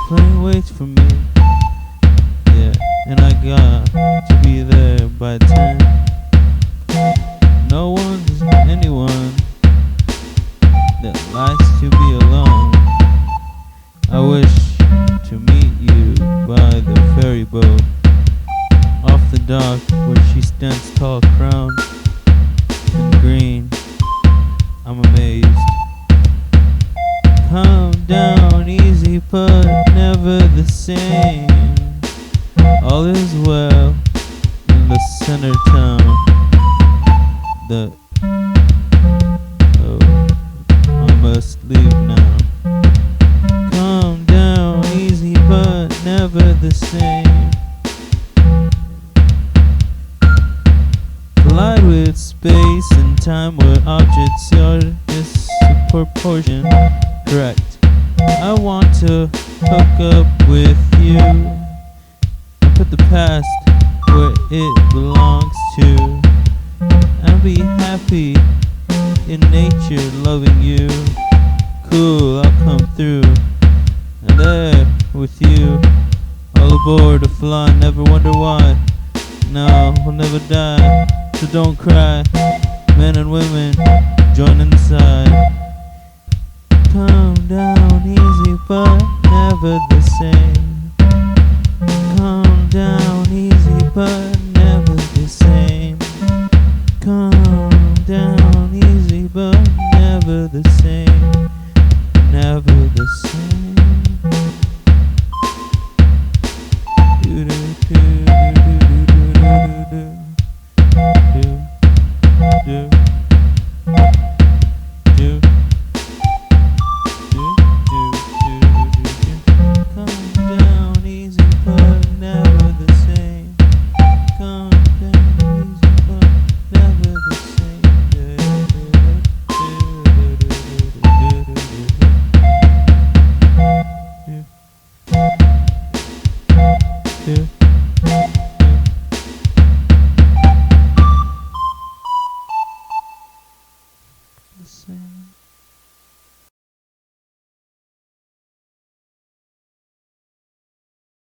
playing waits for me. Yeah, and I got to be there by 10. No one's anyone that likes to be alone. I wish to meet you by the ferry boat, off the dock where she stands tall, crowned in green. I'm amazed. Calm down, easy, but never the same. All is well in the center town. I must leave now. Calm down, easy, but never the same. Collide with space and time where objects are disproportion. Correct. I want to hook up with you and put the past where it belongs to, and be happy in nature, loving you. Cool, I'll come through, and there with you, all aboard to fly. Never wonder why. No, we'll never die, so don't cry. Men and women, join inside. Calm down, easy, but never the